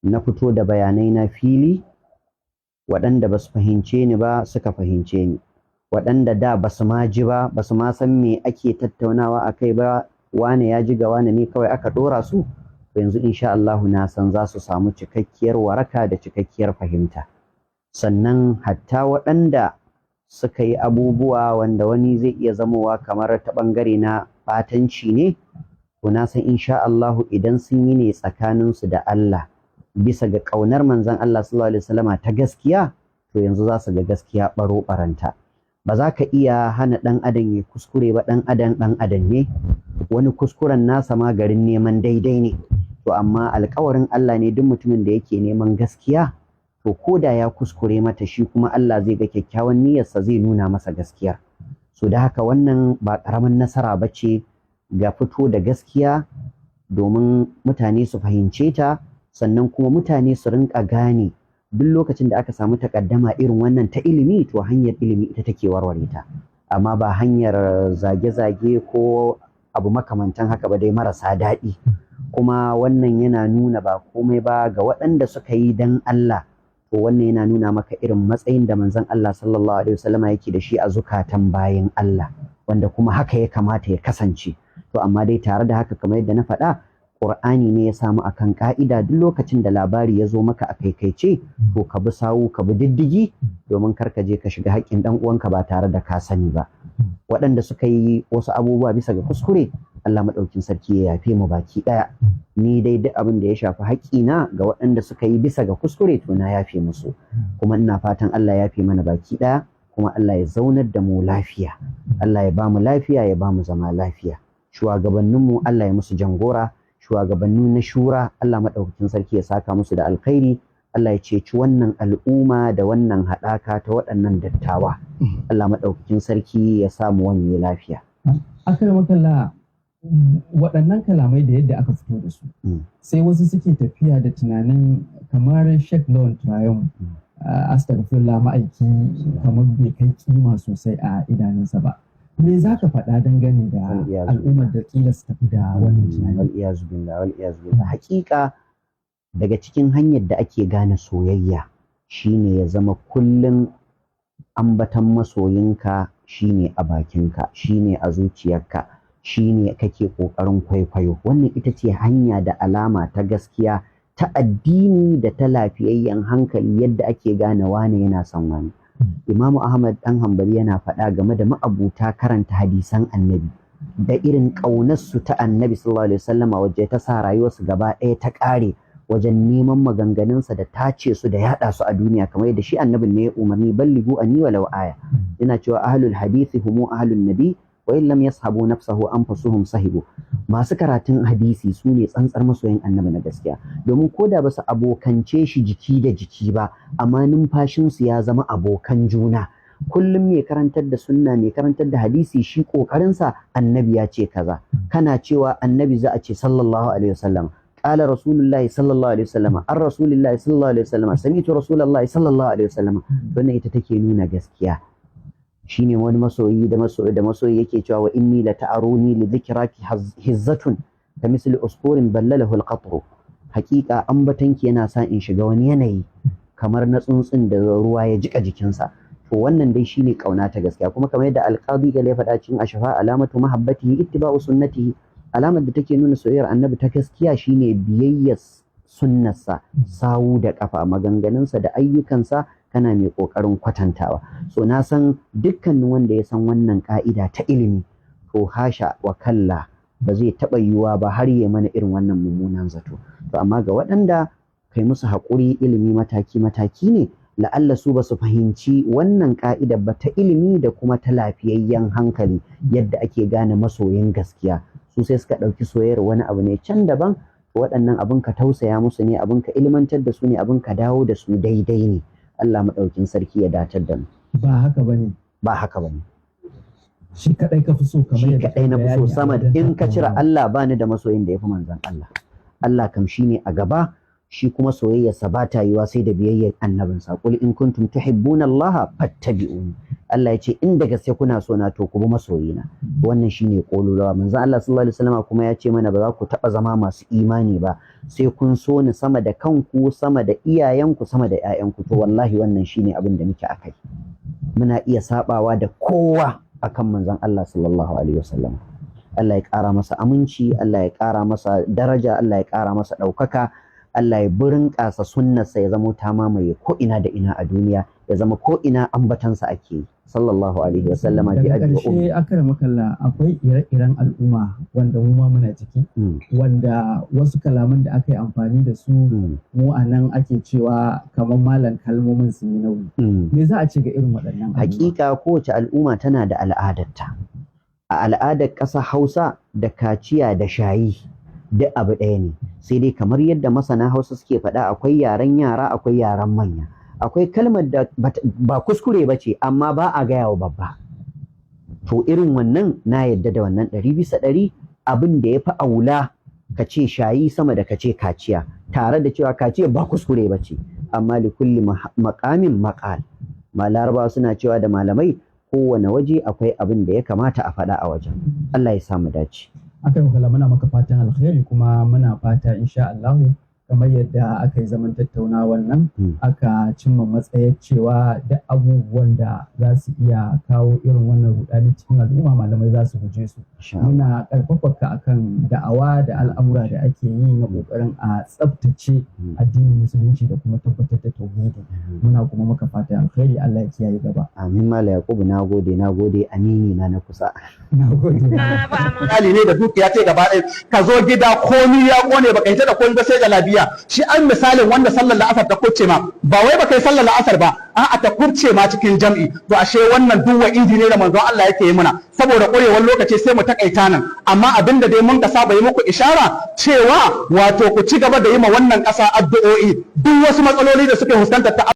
na fito da bayanai na fili, waɗanda ba su fahimce ni ba suka fahimce ni, waɗanda da ba su ma ji ba, ba su ma san me ake tattaunawa a kai ba, wane ya ji ga wane ne kawai aka ɗora su, to yanzu insha Allahu na san za su samu cikakkiyar waraka da cikakkiyar fahimta. Sannan hatta waɗanda suka yi abubuwa wanda wani zai iya zamowa kamar ta ɓangare na ɓatanci ne, to na san insha Allahu idan sun yi ne tsakaninsu da Allah bisa ga ƙaunar manzon Allah sallallahu alaihi wasallama ta gaskiya, to yanzu za su ga gaskiya ɓaro ɓaranta. Ba za ka iya hana ɗan adam ya kuskure ba, ɗan adam ne, wani kuskuren nasa ma garin neman daidai ne, to amma alƙawarin Allah ne duk mutumin da yake neman gaskiya, to ko da ya kuskure mata shi kuma Allah zai ga kyakkyawan niyyarsa zai nuna masa gaskiyar. So da haka wannan ba ƙaramin nasara ba ce ga fito da gaskiya domin mutane su fahimce ta, sannan kuma mutane su rinƙa gane duk lokacin da aka samu takaddama irin wannan ta ilimi, to hanyar ilimi ita take warware ta, amma ba hanyar zage-zage ko abu makamantan haka ba dai marasa daɗi. Kuma wannan yana nuna ba komai ba ga waɗanda suka yi dan Allah, to wannan yana nuna maka irin matsayin da manzon Allah sallallahu alaihi wasallama yake da shi a zukatan bayin Allah, wanda kuma haka ya kamata ya kasance. To amma dai tare da haka, kamar yadda na faɗa, Qur'ani ne ya samu akan ka'ida duk lokacin da labari ya zo maka a kaikaice, to ka bi sawu, ka bi diddigi, domin kar ka je ka shiga haƙƙin ɗan uwanka ba tare da ka sani ba. Waɗanda suka yi wasu abubuwa bisa ga kuskure, Allah maɗaukin sarki ya yafe mu baki ɗaya. Ni dai duk abin da ya shafi haƙƙina ga waɗanda suka yi bisa ga kuskure, to na yafe musu, kuma ina fatan Allah ya yafe mana baki ɗaya, kuma Allah ya zaunar da mu lafiya, Allah ya ba mu lafiya, ya ba mu zama lafiya. Shugabanninmu Allah ya musu jangora, shugabanni na shura Allah maɗaukakin sarki ya saka musu da alkhairi, Allah ya ceci wannan al'umma da wannan haɗaka ta waɗannan dattawa. Allah maɗaukakin sarki ya samu wani lafiya. Akramakallah, waɗannan kalamai da yadda aka fito da su, sai wasu suke tafiya da tunanin kamar Sheikh Lawan Turayum, astaghfirullah, ma'aiki kamar bai kai kima sosai a idanunsa ba. Me za ka faɗa dangane da al'ummar da ƙila su tafi da wannan tunani? Wal'iyazu billah, wal'iyazu billah. Hakika daga cikin hanyar da ake gane soyayya shine ya zama kullum ambatan masoyinka shine a bakinka, shine a zuciyarka, shine kake ƙoƙarin kwaikwayo. Wannan ita ce hanya da alama ta gaskiya, ta addini da ta lafiyayyen hankali, yadda ake gane wane yana son wani. Imamu Ahmad ɗan Hanbali yana faɗa game da ma'abuta karanta hadisan annabi da irin ƙaunarsu ta annabi sallallahu alaihi wasallama, wacce ta sa rayuwarsu gaba ɗaya ta ƙare wajen neman maganganunsa da tace su da yaɗa su a duniya, kamar yadda shi annabin ne ya umarni, ballighu anni walau aya. Yana cewa ahlul hadisi humu ahlun nabi wa in lam yashabu nafsahu anfusuhum sahibu. Masu karatun hadisi su ne tsantsar masoyin annabi na gaskiya, domin ko da ba su abokance shi jiki da jiki ba, amma numfashinsu ya zama abokan juna. Kullum mai karantar da sunna, mai karantar da hadisi, shi ƙoƙarinsa annabi ya ce kaza, kana cewa annabi za a ce sallallahu alaihi wasallam, qala rasulullahi sallallahu alaihi wasallam, an rasulillahi sallallahu alaihi wasallam, sami'tu rasulullahi sallallahu alaihi wasallam. Wannan ita take nuna gaskiya. Shine wani masoyi da masoyi yake cewa wa inni la ta'aruni li dhikraki hizzatun ka misli usfurin ballalahu al-qatru. Hakika ambatanki yana sa in shiga wani yanayi kamar na tsuntsun da ruwa ya jika jikinsa. To wannan dai shine kauna ta gaskiya, kuma kamar yadda alqadi ya faɗa cikin ashafa, alamatu mahabbatihi ittiba'u sunnatihi. Alamar da take nuna soyayyar annabi ta gaskiya shine biyayyar sunnarsa, sawu da kafa, maganganunsa da ayyukansa kana mai ƙoƙarin kwatantawa. So na san dukkanin wanda ya san wannan ƙa'ida ta ilimi, to hasha wa kalla ba zai taɓa yiwuwa ba har ya mana irin wannan mummunan zato. To amma ga waɗanda kai musu haƙuri, ilimi mataki-mataki ne, la'alla su ba su fahimci wannan ƙa'idar ba ta ilimi da kuma ta lafiyayyen hankali, yadda ake gane masoyin gaskiya. Su sai suka ɗauki soyayyar wani abu ne can daban, waɗannan abin ka tausaya musu ne, abin ka ilmantar da su ne, abin ka dawo da su daidai ne. Allah maɗaukin sarki ya dacar da mu. Ba haka bane. Ba haka bane. Shi kaɗai ka fi so, kamar shi kaɗai na fi so sama in ka cire Allah, bani da masoyin da ya fi manzon Allah. Allah kam shi ne a gaba, shi kuma soyayyarsa ba ta yiwa sai da biyayyar annabinsa. Qul in kuntum tuhibbuna Allah fattabi'uni. Allah ya ce in da gaske kuna so na to ku bi masoyina. Wannan shine kolulawa. Manzo Allah sallallahu alaihi wasallam kuma ya ce mana ba za ku taba zama masu imani ba sai kun so ni sama da kanku, sama da iyayenku, sama da ƴaƴanku. To wallahi wannan shine abin da muke akai. Muna iya sabawa da kowa akan manzon Allah sallallahu alaihi wasallam. Allah ya ƙara masa aminci, Allah ya ƙara masa daraja, Allah ya ƙara masa ɗaukaka, Allah ya burin ƙasa sunnarsa ya zama ta mamaye ko ina da ina a duniya, ya zama ko ina ambatansa ake yi sallallahu alaihi wasallam. Daga ƙarshe akramakallah, akwai ire-iren al'umma wanda mu ma muna ciki, wanda wasu kalaman da aka yi amfani da su mu a nan ake cewa kamar malam kalmomin su yi nauyi. Me za a ce ga irin waɗannan al'umma? Hakika kowace al'umma tana da al'adarta. A al'adar ƙasa Hausa da kaciya da shayi duk abu ɗaya ne, sai dai kamar yadda masana Hausa suke faɗa akwai yaren yara akwai yaren manya. Akwai kalmar da ba kuskure ba ce amma ba a gaya wa babba. To irin wannan na yadda da wannan 100% abin da ya fi aula ka ce shayi sama da ka ce kaciya, tare da cewa kaciya ba kuskure ba ce, amma li kulli maqamin maqal. Larabawa suna cewa da malamai kowane waje akwai abin da ya kamata a faɗa a wajen. Allah ya samu dace. Aka yi muna maka fatan alkhairi, kuma muna fata insha Allah kamar yadda aka yi zaman tattaunawar nan aka cimma matsayar cewa duk abubuwan da za su iya kawo irin wannan rudani cikin al'umma malamai za su guje su. Muna karfafa ka akan da'awa da al'amura da ake yi na kokarin a tsaftace addinin musulunci da kuma tabbatar da tauhidi. Muna kuma maka fatan alkhairi, Allah ya kiyaye gaba. Amin. Mala Yakubu, nagode amini na kusa. Nagode. Hali ne da dukiya ce gaba ɗaya, ka zo gida komi ya kone baka hita da komi ba sai da lafiya. Shi an misalin wanda sallar la'asar ta kurce ma, ba wai baka yi sallar la'asar ba, a'a ta kurce ma cikin jam'i. To ashe wannan duwa inji ne da manzon Allah yake yi muna, saboda ƙwarewar lokaci sai mu takaita nan, amma abinda dai mun ka saba yi muku ishara cewa wato ku ci gaba da yi ma wannan ƙasa addu'o'i, duk wasu matsaloli da suke fuskantar ta